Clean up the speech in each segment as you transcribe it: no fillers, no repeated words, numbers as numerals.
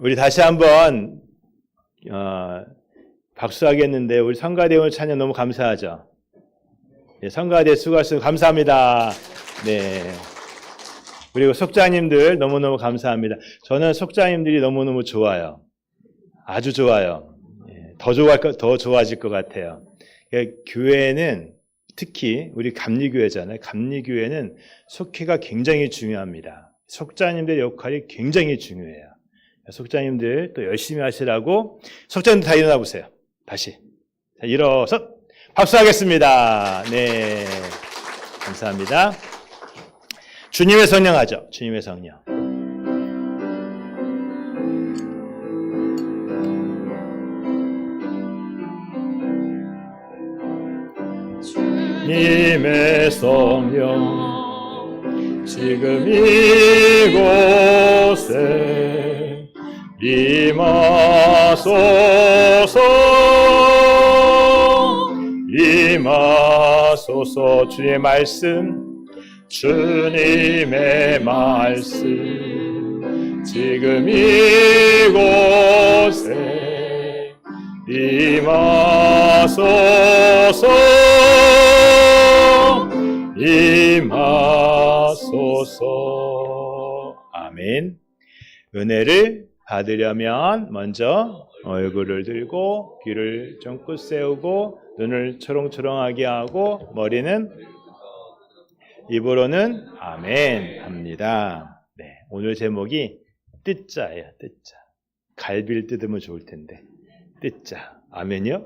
우리 다시 한번 박수하겠는데 우리 성가대 오늘 찬양 너무 감사하죠. 네, 성가대 수고하셨습니다. 감사합니다. 네. 그리고 속장님들 너무너무 감사합니다. 저는 속장님들이 너무너무 좋아요. 아주 좋아요. 더 좋아질 것 같아요. 교회는 특히 우리 감리교회잖아요. 감리교회는 속회가 굉장히 중요합니다. 속장님들 역할이 굉장히 중요해요. 속장님들 또 열심히 하시라고. 속장님들 다 일어나 보세요. 다시. 자, 일어서 박수하겠습니다. 네. 감사합니다. 주님의 성령 하죠. 주님의 성령. 주님의 성령 지금 이곳에 임하소서. 주의 말씀, 주님의 말씀 지금 이곳에 임하소서. 아멘. 은혜를 받으려면 먼저 얼굴을 들고 귀를 쫑긋 세우고 눈을 초롱초롱하게 하고 머리는 입으로는 아멘 합니다. 네, 오늘 제목이 뜯자예요. 뜯자. 갈비를 뜯으면 좋을 텐데 뜯자. 아멘이요?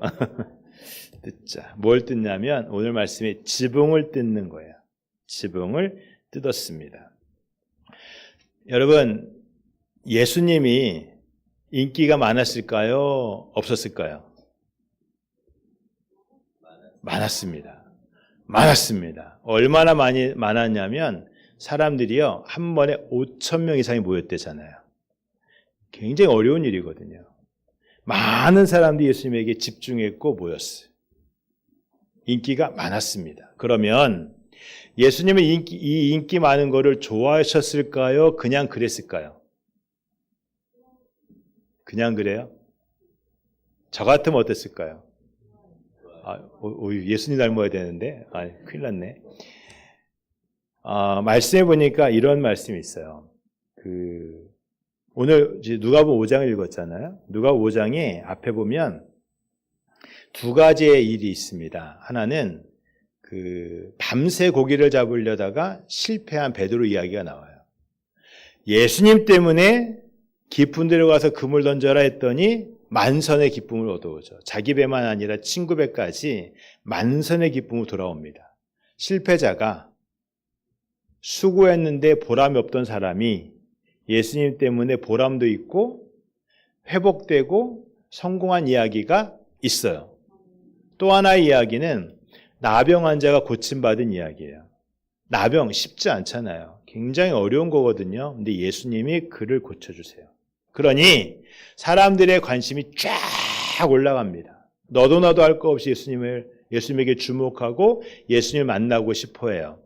뜯자. 뭘 뜯냐면 오늘 말씀이 지붕을 뜯는 거예요. 지붕을 뜯었습니다. 여러분, 예수님이 인기가 많았을까요? 없었을까요? 많았습니다. 얼마나 많았냐면 사람들이요, 한 번에 5,000명 이상이 모였대잖아요. 굉장히 어려운 일이거든요. 많은 사람들이 예수님에게 집중했고 모였어요. 인기가 많았습니다. 그러면 예수님은 이 인기 많은 거를 좋아하셨을까요? 그냥 그랬을까요? 그냥 그래요? 저 같으면 어땠을까요? 예수님 닮아야 되는데 큰일 났네. 말씀해 보니까 이런 말씀이 있어요. 오늘 이제 누가복음 5장을 읽었잖아요. 누가복음 5장에 앞에 보면 두 가지의 일이 있습니다. 하나는 밤새 고기를 잡으려다가 실패한 베드로 이야기가 나와요. 예수님 때문에 깊은 데로 가서 금을 던져라 했더니 만선의 기쁨을 얻어오죠. 자기 배만 아니라 친구 배까지 만선의 기쁨으로 돌아옵니다. 실패자가 수고했는데 보람이 없던 사람이 예수님 때문에 보람도 있고 회복되고 성공한 이야기가 있어요. 또 하나의 이야기는 나병 환자가 고침받은 이야기예요. 나병 쉽지 않잖아요. 굉장히 어려운 거거든요. 근데 예수님이 그를 고쳐주세요. 그러니 사람들의 관심이 쫙 올라갑니다. 너도 나도 할 거 없이 예수님에게 주목하고 예수님을 만나고 싶어 해요.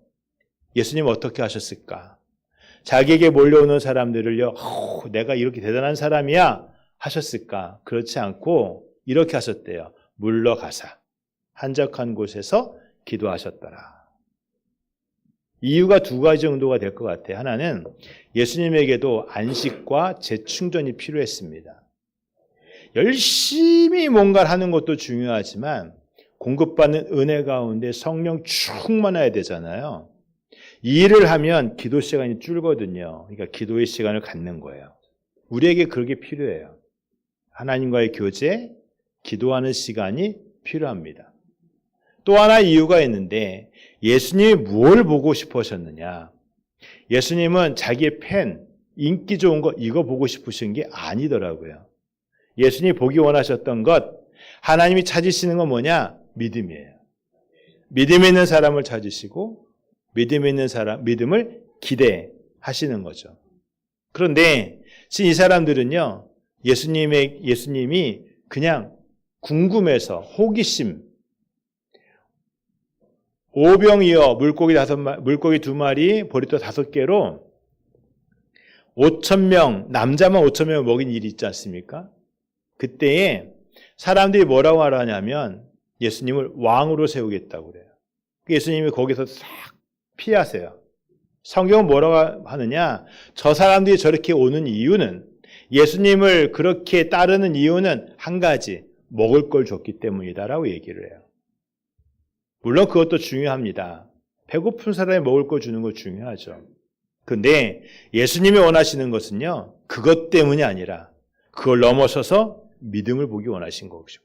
예수님 어떻게 하셨을까? 자기에게 몰려오는 사람들을요, 내가 이렇게 대단한 사람이야 하셨을까? 그렇지 않고 이렇게 하셨대요. 물러가사 한적한 곳에서 기도하셨더라. 이유가 두 가지 정도가 될 것 같아요. 하나는 예수님에게도 안식과 재충전이 필요했습니다. 열심히 뭔가를 하는 것도 중요하지만 공급받는 은혜 가운데 성령 충만해야 되잖아요. 이 일을 하면 기도 시간이 줄거든요. 그러니까 기도의 시간을 갖는 거예요. 우리에게 그렇게 필요해요. 하나님과의 교제, 기도하는 시간이 필요합니다. 또 하나 이유가 있는데 예수님이 뭘 보고 싶으셨느냐? 예수님은 자기의 팬, 인기 좋은 거 이거 보고 싶으신 게 아니더라고요. 예수님이 보기 원하셨던 것, 하나님이 찾으시는 건 뭐냐? 믿음이에요. 믿음 있는 사람을 찾으시고 믿음 있는 사람, 믿음을 기대하시는 거죠. 그런데 지금 이 사람들은요, 예수님이 그냥 궁금해서 호기심, 오병이어 물고기 2마리, 보리떡 5개로 5,000명, 남자만 5,000명을 먹인 일이 있지 않습니까? 그때에 사람들이 뭐라고 하냐면 예수님을 왕으로 세우겠다고 그래요. 예수님이 거기서 싹 피하세요. 성경은 뭐라고 하느냐? 저 사람들이 저렇게 오는 이유는, 예수님을 그렇게 따르는 이유는 한 가지, 먹을 걸 줬기 때문이다라고 얘기를 해요. 물론 그것도 중요합니다. 배고픈 사람이 먹을 걸 주는 거 중요하죠. 근데 예수님이 원하시는 것은요, 그것 때문이 아니라 그걸 넘어서서 믿음을 보기 원하신 것이고,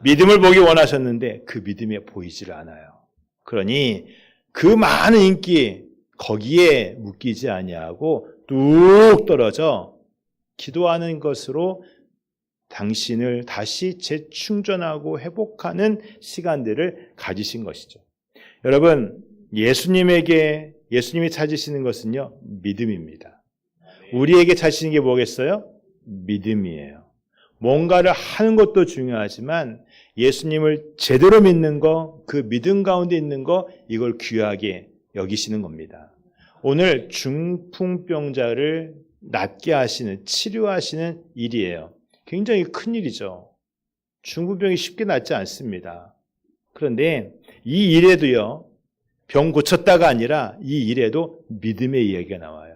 믿음을 보기 원하셨는데 그 믿음이 보이질 않아요. 그러니 그 많은 인기 거기에 묶이지 아니하고 뚝 떨어져 기도하는 것으로 당신을 다시 재충전하고 회복하는 시간들을 가지신 것이죠. 여러분, 예수님이 찾으시는 것은요, 믿음입니다. 우리에게 찾으시는 게 뭐겠어요? 믿음이에요. 뭔가를 하는 것도 중요하지만 예수님을 제대로 믿는 거, 그 믿음 가운데 있는 거, 이걸 귀하게 여기시는 겁니다. 오늘 중풍병자를 낫게 하시는, 치료하시는 일이에요. 굉장히 큰 일이죠. 중풍병이 쉽게 낫지 않습니다. 그런데 이 일에도요, 병 고쳤다가 아니라 이 일에도 믿음의 이야기가 나와요.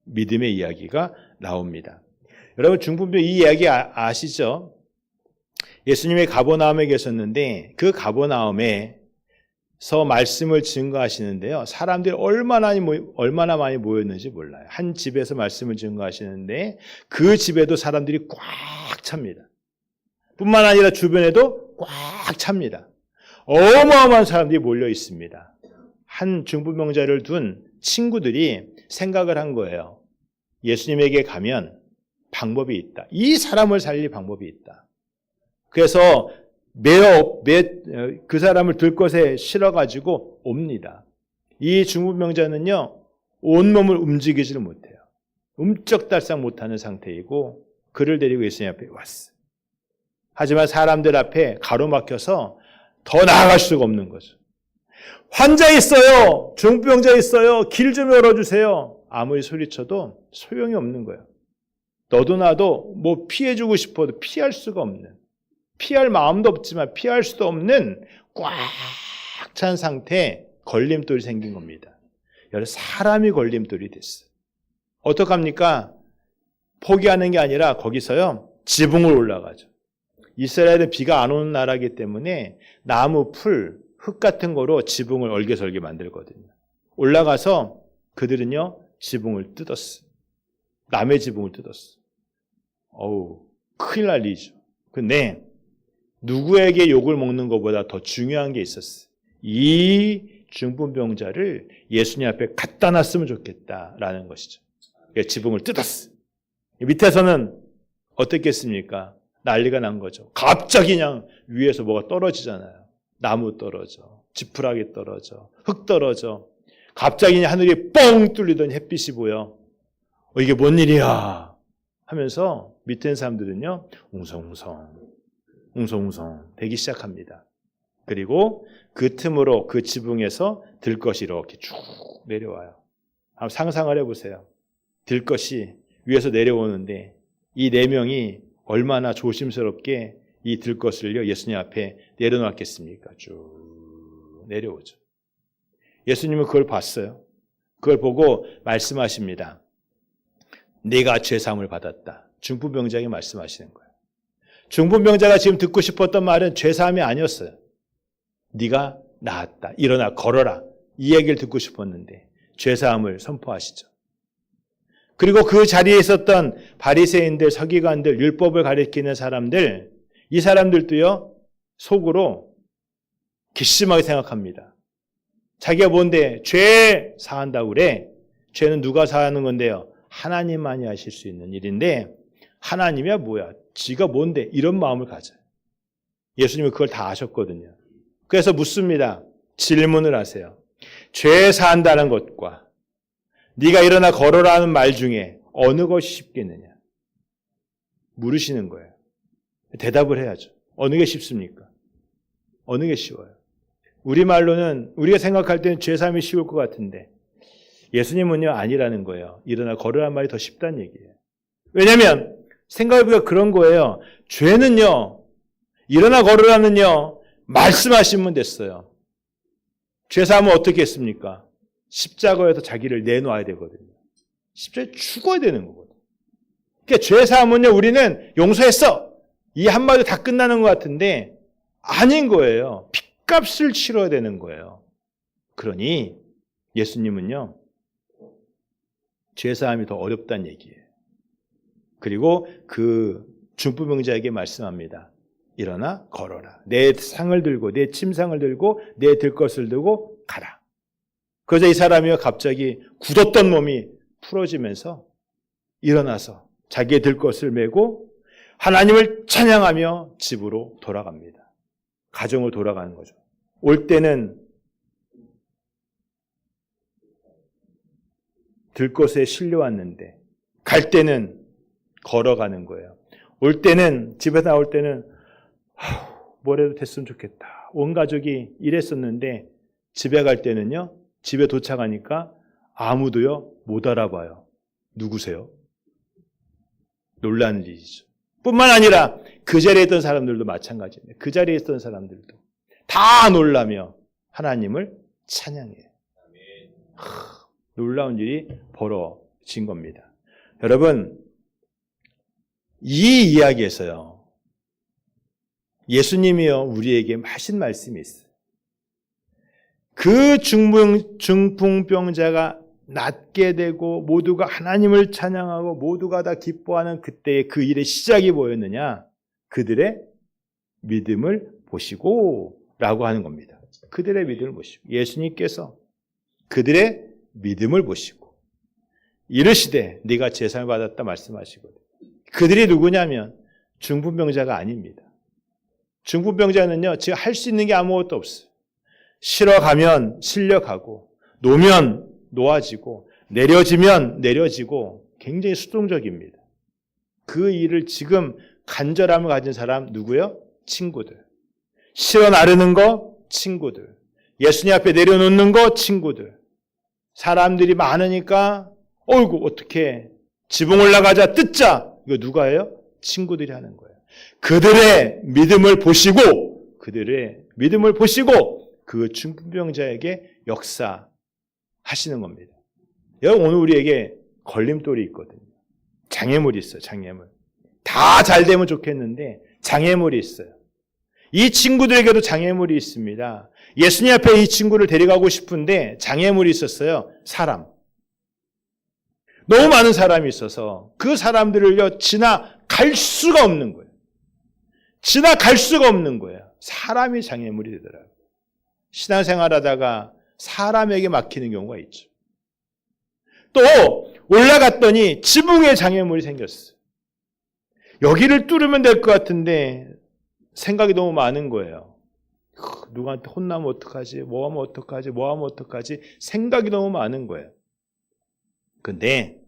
믿음의 이야기가 나옵니다. 여러분, 중풍병 이 이야기 아시죠? 예수님이 가버나움에 계셨는데 그 가버나움에서 말씀을 증거하시는데요. 사람들이 얼마나 많이 모였는지 몰라요. 한 집에서 말씀을 증거하시는데 그 집에도 사람들이 꽉 찹니다. 뿐만 아니라 주변에도 꽉 찹니다. 어마어마한 사람들이 몰려 있습니다. 한 중풍병자를 둔 친구들이 생각을 한 거예요. 예수님에게 가면 방법이 있다. 이 사람을 살릴 방법이 있다. 그래서 그 사람을 들것에 실어가지고 옵니다. 이 중풍병자는요, 온몸을 움직이지를 못해요. 움쩍달싹 못하는 상태이고 그를 데리고 예수님 앞에 왔어요. 하지만 사람들 앞에 가로막혀서 더 나아갈 수가 없는 거죠. 환자 있어요. 중풍병자 있어요. 길 좀 열어주세요. 아무리 소리쳐도 소용이 없는 거예요. 너도 나도 뭐 피해주고 싶어도 피할 수가 없는, 피할 마음도 없지만 피할 수도 없는 꽉 찬 상태에 걸림돌이 생긴 겁니다. 여러 사람이 걸림돌이 됐어요. 어떡합니까? 포기하는 게 아니라 거기서요, 지붕을 올라가죠. 이스라엘은 비가 안 오는 나라이기 때문에 나무, 풀, 흙 같은 거로 지붕을 얼개설게 만들거든요. 올라가서 그들은요, 지붕을 뜯었어요. 남의 지붕을 뜯었어요. 어우, 큰일 날 일이죠. 근데 누구에게 욕을 먹는 것보다 더 중요한 게 있었어요. 이 중풍병자를 예수님 앞에 갖다 놨으면 좋겠다라는 것이죠. 지붕을 뜯었어요. 밑에서는 어떻겠습니까? 난리가 난 거죠. 갑자기 그냥 위에서 뭐가 떨어지잖아요. 나무 떨어져, 지푸라기 떨어져, 흙 떨어져. 갑자기 그냥 하늘이 뻥 뚫리더니 햇빛이 보여. 이게 뭔 일이야 하면서 밑에 있는 사람들은요, 웅성웅성 되기 시작합니다. 그리고 그 틈으로 그 지붕에서 들것이 이렇게 쭉 내려와요. 한번 상상을 해보세요. 들것이 위에서 내려오는데 이 네 명이 얼마나 조심스럽게 이 들것을요, 예수님 앞에 내려놨겠습니까? 쭉 내려오죠. 예수님은 그걸 봤어요. 그걸 보고 말씀하십니다. 네가 죄사함을 받았다. 중풍병자에게 말씀하시는 거예요. 중풍병자가 지금 듣고 싶었던 말은 죄사함이 아니었어요. 네가 나았다. 일어나 걸어라. 이 얘기를 듣고 싶었는데 죄사함을 선포하시죠. 그리고 그 자리에 있었던 바리새인들, 서기관들, 율법을 가리키는 사람들, 이 사람들도요, 속으로 괘씸하게 생각합니다. 자기가 뭔데 죄 사한다고 그래. 죄는 누가 사하는 건데요? 하나님만이 하실 수 있는 일인데 하나님이야 뭐야? 지가 뭔데? 이런 마음을 가져요. 예수님은 그걸 다 아셨거든요. 그래서 묻습니다. 질문을 하세요. 죄 사한다는 것과 네가 일어나 걸어라는 말 중에 어느 것이 쉽겠느냐? 물으시는 거예요. 대답을 해야죠. 어느 게 쉽습니까? 어느 게 쉬워요? 우리말로는 우리가 생각할 때는 죄 사함이 쉬울 것 같은데 예수님은요, 아니라는 거예요. 일어나 걸으란 말이 더 쉽다는 얘기예요. 왜냐하면 생각해보니까 그런 거예요. 죄는요, 일어나 걸으라는요, 말씀하시면 됐어요. 죄 사하면 어떻게 했습니까? 십자가에서 자기를 내놓아야 되거든요. 십자가에 죽어야 되는 거거든요. 그러니까 죄 사하면요, 우리는 용서했어. 이 한마디로 다 끝나는 것 같은데 아닌 거예요. 핏값을 치러야 되는 거예요. 그러니 예수님은요, 죄 사함이 더 어렵다는 얘기예요. 그리고 그 중풍병자에게 말씀합니다. 일어나 걸어라. 내 상을 들고 내 침상을 들고 내 들것을 들고 가라. 그러자 이 사람이 갑자기 굳었던 몸이 풀어지면서 일어나서 자기의 들것을 메고 하나님을 찬양하며 집으로 돌아갑니다. 가정으로 돌아가는 거죠. 올 때는 들것에 실려왔는데 갈 때는 걸어가는 거예요. 올 때는 집에 나올 때는 뭐라도 됐으면 좋겠다. 온 가족이 이랬었는데 집에 갈 때는요. 집에 도착하니까 아무도요 못 알아봐요. 누구세요? 놀라는 일이죠. 뿐만 아니라 그 자리에 있던 사람들도 마찬가지입니다. 그 자리에 있던 사람들도 다 놀라며 하나님을 찬양해요. 놀라운 일이 벌어진 겁니다. 여러분, 이 이야기에서요, 예수님이요, 우리에게 하신 말씀이 있어요. 그 중풍병자가 낫게 되고 모두가 하나님을 찬양하고 모두가 다 기뻐하는 그때의 그 일의 시작이 뭐였느냐? 그들의 믿음을 보시고 라고 하는 겁니다. 그들의 믿음을 보시고 예수님께서 그들의 믿음을 보시고 이르시되 네가 제사를 받았다 말씀하시거든요. 그들이 누구냐면 중풍병자가 아닙니다. 중풍병자는요, 지금 할 수 있는 게 아무것도 없어요. 쉬러 가면 실려가고 놓으면 놓아지고 내려지면 내려지고 굉장히 수동적입니다. 그 일을 지금 간절함을 가진 사람 누구요? 친구들. 실어 나르는 거 친구들. 예수님 앞에 내려놓는 거 친구들. 사람들이 많으니까 어이구 어떻게 지붕 올라가자 뜯자. 이거 누가 해요? 친구들이 하는 거예요. 그들의 믿음을 보시고 그 중풍병자에게 역사하시는 겁니다. 여러분, 오늘 우리에게 걸림돌이 있거든요. 장애물이 있어요. 장애물. 다 잘 되면 좋겠는데 장애물이 있어요. 이 친구들에게도 장애물이 있습니다. 예수님 앞에 이 친구를 데려가고 싶은데 장애물이 있었어요. 사람. 너무 많은 사람이 있어서 그 사람들을요 지나갈 수가 없는 거예요. 지나갈 수가 없는 거예요. 사람이 장애물이 되더라고요. 신앙생활하다가 사람에게 막히는 경우가 있죠. 또 올라갔더니 지붕에 장애물이 생겼어요. 여기를 뚫으면 될 것 같은데 생각이 너무 많은 거예요. 누구한테 혼나면 어떡하지? 뭐 하면 어떡하지? 생각이 너무 많은 거예요. 근데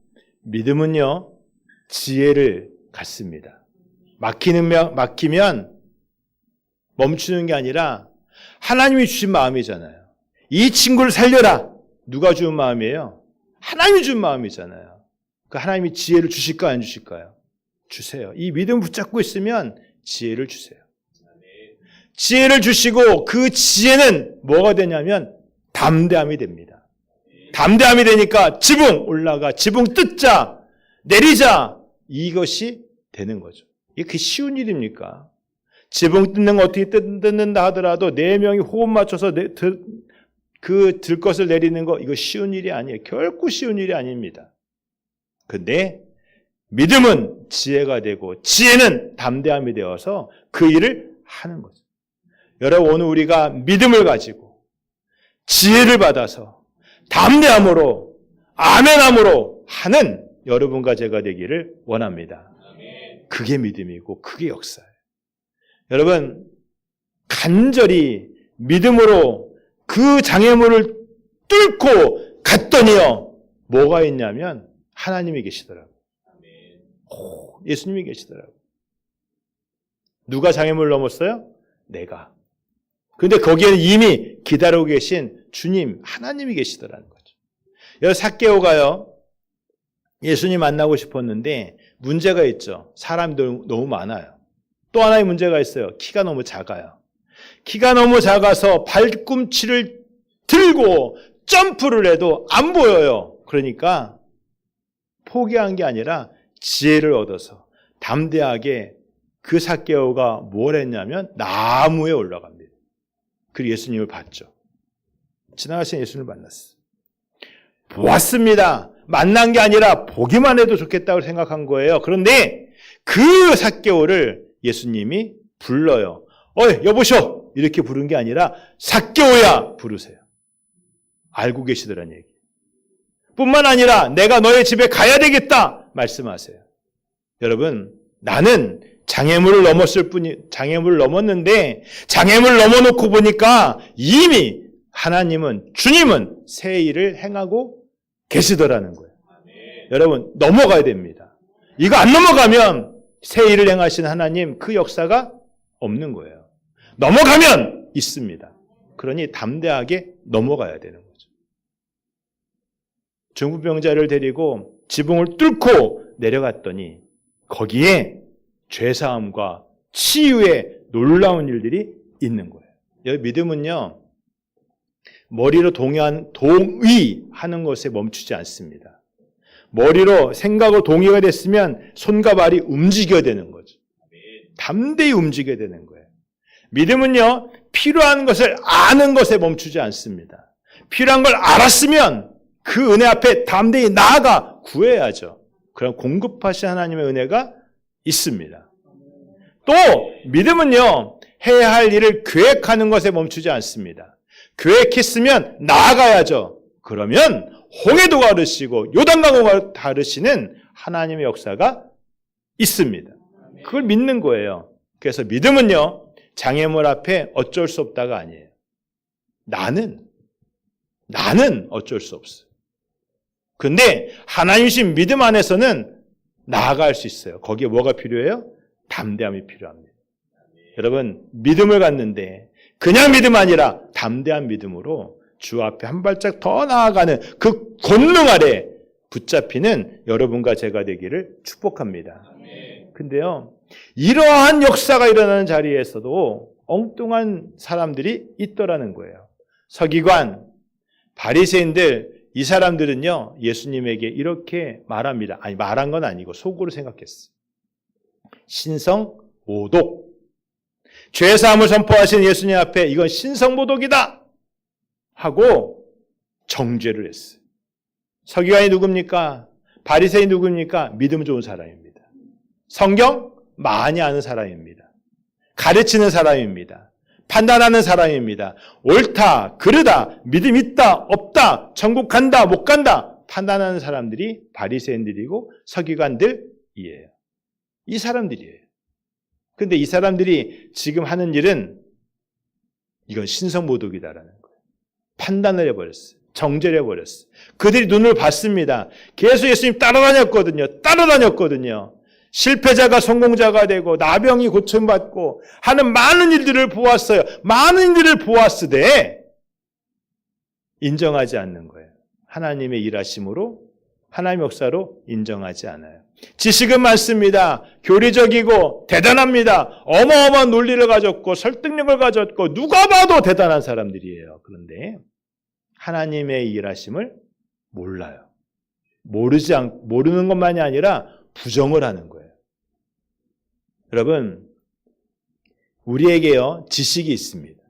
믿음은요, 지혜를 갖습니다. 막히면 멈추는 게 아니라 하나님이 주신 마음이잖아요. 이 친구를 살려라. 누가 주는 마음이에요? 하나님이 준 마음이잖아요. 그 하나님이 지혜를 주실까 안 주실까요? 주세요. 이 믿음 붙잡고 있으면 지혜를 주세요. 지혜를 주시고 그 지혜는 뭐가 되냐면 담대함이 됩니다. 담대함이 되니까 지붕 올라가, 지붕 뜯자, 내리자, 이것이 되는 거죠. 이게 그 쉬운 일입니까? 지붕 뜯는 거 어떻게 뜯는다 하더라도 4명이 호흡 맞춰서 그 들것을 내리는 거, 이거 쉬운 일이 아니에요. 결코 쉬운 일이 아닙니다. 근데 믿음은 지혜가 되고 지혜는 담대함이 되어서 그 일을 하는 거죠. 여러분, 오늘 우리가 믿음을 가지고 지혜를 받아서 담대함으로 아멘함으로 하는 여러분과 제가 되기를 원합니다. 그게 믿음이고 그게 역사예요. 여러분, 간절히 믿음으로 그 장애물을 뚫고 갔더니요, 뭐가 있냐면 하나님이 계시더라고요. 예수님이 계시더라고요. 누가 장애물을 넘었어요? 내가. 근데 거기에는 이미 기다리고 계신 주님, 하나님이 계시더라는 거죠. 여기 삭개오가요, 예수님 만나고 싶었는데 문제가 있죠. 사람들 너무 많아요. 또 하나의 문제가 있어요. 키가 너무 작아요. 키가 너무 작아서 발꿈치를 들고 점프를 해도 안 보여요. 그러니까 포기한 게 아니라 지혜를 얻어서 담대하게 그 삭개오가 뭘 했냐면 나무에 올라갑니다. 그리고 예수님을 봤죠. 지나가신 예수님을 만났어요. 보았습니다. 만난 게 아니라 보기만 해도 좋겠다고 생각한 거예요. 그런데 그 삭개오를 예수님이 불러요. 어이 여보쇼 이렇게 부른 게 아니라 삭개오야 부르세요. 알고 계시더란 얘기. 뿐만 아니라 내가 너의 집에 가야 되겠다 말씀하세요. 여러분, 나는 장애물을 넘었는데 장애물을 넘어놓고 보니까 이미 하나님은, 주님은 새 일을 행하고 계시더라는 거예요. 여러분, 넘어가야 됩니다. 이거 안 넘어가면 새 일을 행하신 하나님 그 역사가 없는 거예요. 넘어가면 있습니다. 그러니 담대하게 넘어가야 되는 거죠. 중풍병자를 데리고 지붕을 뚫고 내려갔더니 거기에 죄사함과 치유의 놀라운 일들이 있는 거예요. 여기 믿음은요, 머리로 동의하는 것에 멈추지 않습니다. 머리로 생각으로 동의가 됐으면 손과 발이 움직여야 되는 거죠. 담대히 움직여야 되는 거예요. 믿음은요, 필요한 것을 아는 것에 멈추지 않습니다. 필요한 걸 알았으면 그 은혜 앞에 담대히 나아가 구해야죠. 그럼 공급하신 하나님의 은혜가 있습니다. 또 믿음은요, 해야 할 일을 계획하는 것에 멈추지 않습니다. 계획했으면 나아가야죠. 그러면 홍해도 가르시고 요단강을 가르시는 하나님의 역사가 있습니다. 그걸 믿는 거예요. 그래서 믿음은요, 장애물 앞에 어쩔 수 없다가 아니에요. 나는 어쩔 수 없어요. 근데 하나님이신 믿음 안에서는 나아갈 수 있어요. 거기에 뭐가 필요해요? 담대함이 필요합니다. 여러분, 믿음을 갖는데 그냥 믿음 아니라 담대한 믿음으로 주 앞에 한 발짝 더 나아가는 그 권능 아래 붙잡히는 여러분과 제가 되기를 축복합니다. 근데요, 이러한 역사가 일어나는 자리에서도 엉뚱한 사람들이 있더라는 거예요. 서기관, 바리새인들, 이 사람들은요, 예수님에게 이렇게 말합니다. 아니, 말한 건 아니고 속으로 생각했어요. 신성모독. 죄사함을 선포하신 예수님 앞에 이건 신성모독이다 하고 정죄를 했어요. 서기관이 누굽니까? 바리새인이 누굽니까? 믿음 좋은 사람입니다. 성경 많이 아는 사람입니다. 가르치는 사람입니다. 판단하는 사람입니다. 옳다, 그르다, 믿음 있다, 없다, 천국 간다, 못 간다 판단하는 사람들이 바리새인들이고 서기관들이에요. 이 사람들이에요. 근데 이 사람들이 지금 하는 일은 이건 신성모독이다라는 거예요. 판단을 해버렸어요. 정죄를 해버렸어요. 그들이 눈을 봤습니다. 계속 예수님 따라다녔거든요. 실패자가 성공자가 되고 나병이 고침받고 하는 많은 일들을 보았어요. 많은 일들을 보았으되 인정하지 않는 거예요. 하나님의 일하심으로, 하나님의 역사로 인정하지 않아요. 지식은 많습니다. 교리적이고 대단합니다. 어마어마한 논리를 가졌고 설득력을 가졌고 누가 봐도 대단한 사람들이에요. 그런데 하나님의 일하심을 몰라요. 모르는 것만이 아니라 부정을 하는 거예요. 여러분, 우리에게요, 지식이 있습니다.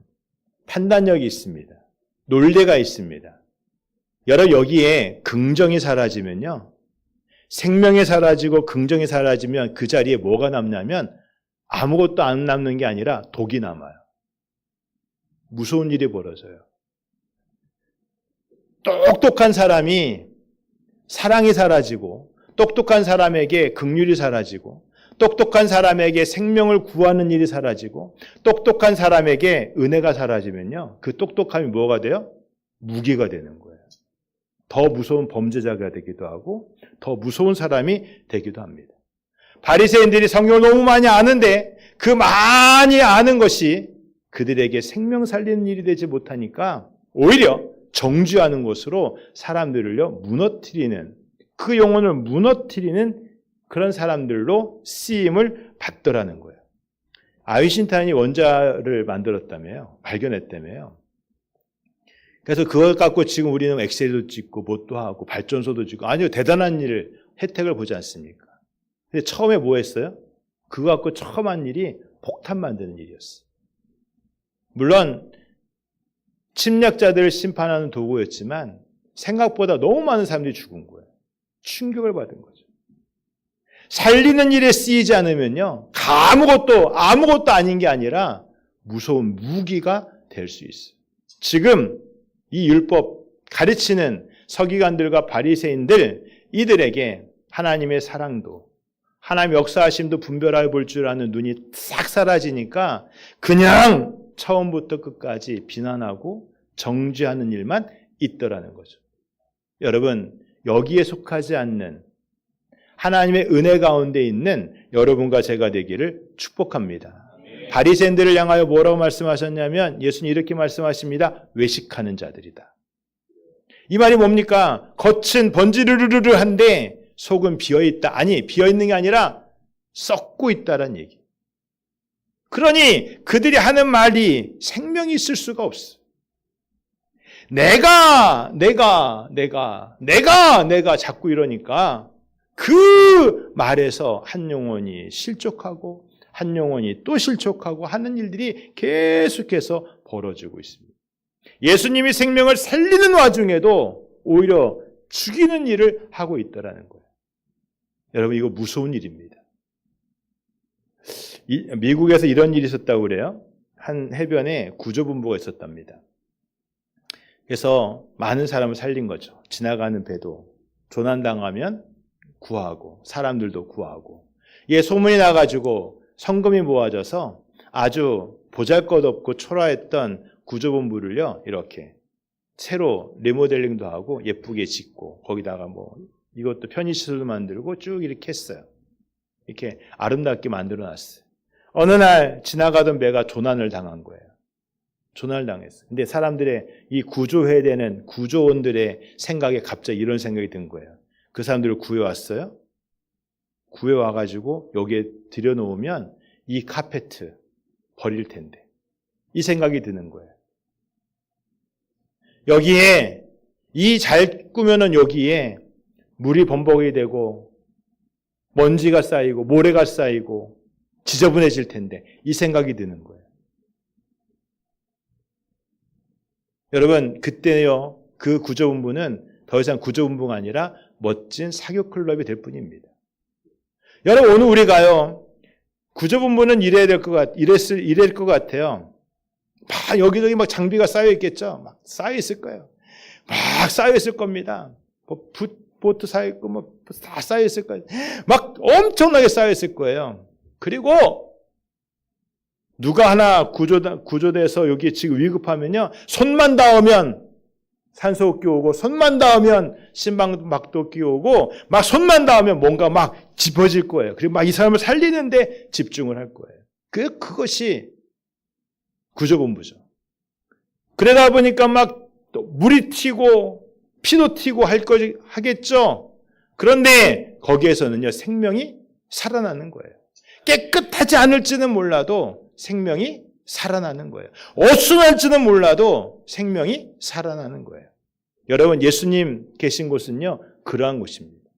판단력이 있습니다. 논리가 있습니다. 여러분, 여기에 긍정이 사라지면요, 생명이 사라지고 긍정이 사라지면 그 자리에 뭐가 남냐면 아무것도 안 남는 게 아니라 독이 남아요. 무서운 일이 벌어져요. 똑똑한 사람이 사랑이 사라지고, 똑똑한 사람에게 긍휼이 사라지고, 똑똑한 사람에게 생명을 구하는 일이 사라지고, 똑똑한 사람에게 은혜가 사라지면요, 그 똑똑함이 뭐가 돼요? 무기가 되는 거예요. 더 무서운 범죄자가 되기도 하고 더 무서운 사람이 되기도 합니다. 바리새인들이 성경을 너무 많이 아는데 그 많이 아는 것이 그들에게 생명 살리는 일이 되지 못하니까 오히려 정죄하는 것으로 사람들을요 무너뜨리는, 그 영혼을 무너뜨리는 그런 사람들로 쓰임을 받더라는 거예요. 아인슈타인이 원자를 만들었다며요. 발견했다며요. 그래서 그걸 갖고 지금 우리는 엑셀도 찍고 뭣도 하고 발전소도 짓고, 아니요, 대단한 일을, 혜택을 보지 않습니까? 근데 처음에 뭐 했어요? 그거 갖고 처음 한 일이 폭탄 만드는 일이었어요. 물론 침략자들을 심판하는 도구였지만 생각보다 너무 많은 사람들이 죽은 거예요. 충격을 받은 거죠. 살리는 일에 쓰이지 않으면요, 아무것도 아닌 게 아니라 무서운 무기가 될 수 있어요. 지금 이 율법 가르치는 서기관들과 바리새인들, 이들에게 하나님의 사랑도, 하나님의 역사하심도 분별해 볼 줄 아는 눈이 싹 사라지니까 그냥 처음부터 끝까지 비난하고 정죄하는 일만 있더라는 거죠. 여러분, 여기에 속하지 않는 하나님의 은혜 가운데 있는 여러분과 제가 되기를 축복합니다. 바리새인들을 향하여 뭐라고 말씀하셨냐면, 예수님 이렇게 말씀하십니다. 외식하는 자들이다. 이 말이 뭡니까? 겉은 번지르르르한데 속은 비어있다. 아니, 비어있는 게 아니라 썩고 있다는 얘기. 그러니 그들이 하는 말이 생명이 있을 수가 없어. 내가 자꾸 이러니까 그 말에서 한 영혼이 실족하고 한 영혼이 또 실족하고 하는 일들이 계속해서 벌어지고 있습니다. 예수님이 생명을 살리는 와중에도 오히려 죽이는 일을 하고 있다는 거예요. 여러분, 이거 무서운 일입니다. 미국에서 이런 일이 있었다고 그래요. 한 해변에 구조본부가 있었답니다. 그래서 많은 사람을 살린 거죠. 지나가는 배도 조난당하면 구하고 사람들도 구하고, 이게 소문이 나가지고 성금이 모아져서 아주 보잘것없고 초라했던 구조본부를요 이렇게 새로 리모델링도 하고 예쁘게 짓고, 거기다가 뭐 이것도 편의시설도 만들고 쭉 이렇게 했어요. 이렇게 아름답게 만들어 놨어요. 어느 날 지나가던 배가 조난을 당한 거예요. 조난을 당했어요. 근데 사람들의 이 구조해되는 구조원들의 생각에 갑자기 이런 생각이 든 거예요. 그 사람들을 구해왔어요. 구해와가지고 여기에 들여놓으면 이 카페트 버릴 텐데, 이 생각이 드는 거예요. 여기에 이 잘 꾸며놓은 여기에 물이 범벅이 되고 먼지가 쌓이고 모래가 쌓이고 지저분해질 텐데, 이 생각이 드는 거예요. 여러분, 그때요 그 구조본부는 더 이상 구조본부가 아니라 멋진 사교클럽이 될 뿐입니다. 여러분, 오늘 우리가요 구조본부는 이래야 될 것 같아요. 막 여기저기 막 장비가 쌓여 있겠죠. 막 쌓여 있을 거예요. 막 쌓여 있을 겁니다. 뭐 보트 쌓여 있고 뭐 다 쌓여 있을 거예요. 막 엄청나게 쌓여 있을 거예요. 그리고 누가 하나 구조돼서 여기 지금 위급하면요, 손만 닿으면 산소호흡기 오고, 손만 닿으면 심박도끼 오고, 막 손만 닿으면 뭔가 막 짚어질 거예요. 그리고 막 이 사람을 살리는데 집중을 할 거예요. 그것이 구조본부죠. 그러다 보니까 막 물이 튀고 피도 튀고 하겠죠. 그런데 거기에서는요 생명이 살아나는 거예요. 깨끗하지 않을지는 몰라도 생명이 살아나는 거예요. 어순할지는 몰라도 생명이 살아나는 거예요. 여러분, 예수님 계신 곳은요 그러한 곳입니다.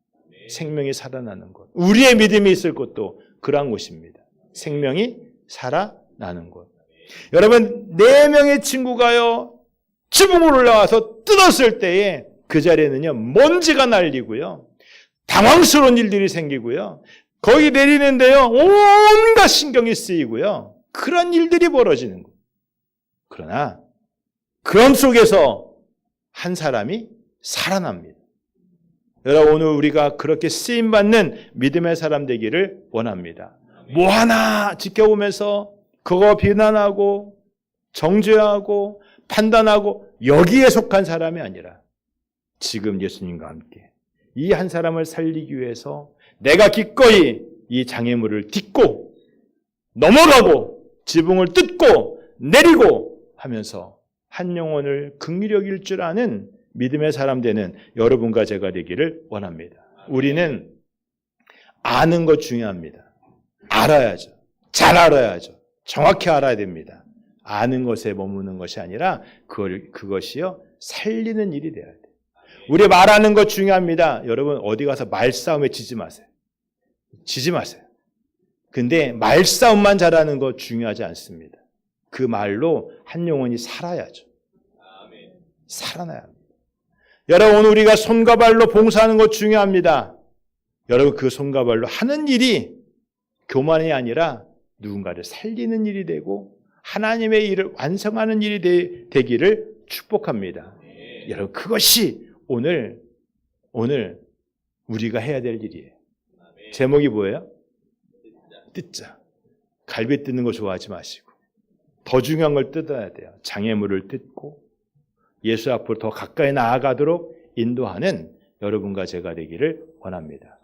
생명이 살아나는 곳. 우리의 믿음이 있을 곳도 그러한 곳입니다. 생명이 살아나는 곳. 여러분, 4명의 친구가요 지붕으로 올라와서 뜯었을 때에 그 자리에는요 먼지가 날리고요 당황스러운 일들이 생기고요 거기 내리는데요 온갖 신경이 쓰이고요 그런 일들이 벌어지는 거예요. 그러나 그런 속에서 한 사람이 살아납니다. 여러분, 오늘 우리가 그렇게 쓰임받는 믿음의 사람 되기를 원합니다. 뭐 하나 지켜보면서 그거 비난하고 정죄하고 판단하고 여기에 속한 사람이 아니라 지금 예수님과 함께 이 한 사람을 살리기 위해서 내가 기꺼이 이 장애물을 딛고 넘어가고 지붕을 뜯고 내리고 하면서 한 영혼을 긍휼히 여길 줄 아는 믿음의 사람 되는 여러분과 제가 되기를 원합니다. 우리는 아는 것 중요합니다. 알아야죠. 잘 알아야죠. 정확히 알아야 됩니다. 아는 것에 머무는 것이 아니라 그것이요 살리는 일이 돼야 돼요. 우리 말하는 것 중요합니다. 여러분 어디 가서 말싸움에 지지 마세요. 지지 마세요. 근데 말싸움만 잘하는 거 중요하지 않습니다. 그 말로 한 영혼이 살아야죠. 살아나야 합니다. 여러분 오늘 우리가 손과 발로 봉사하는 것 중요합니다. 여러분 그 손과 발로 하는 일이 교만이 아니라 누군가를 살리는 일이 되고 하나님의 일을 완성하는 일이 되기를 축복합니다. 여러분 그것이 오늘 우리가 해야 될 일이에요. 제목이 뭐예요? 뜯자. 갈비 뜯는 거 좋아하지 마시고 더 중요한 걸 뜯어야 돼요. 장애물을 뜯고 예수 앞으로 더 가까이 나아가도록 인도하는 여러분과 제가 되기를 원합니다.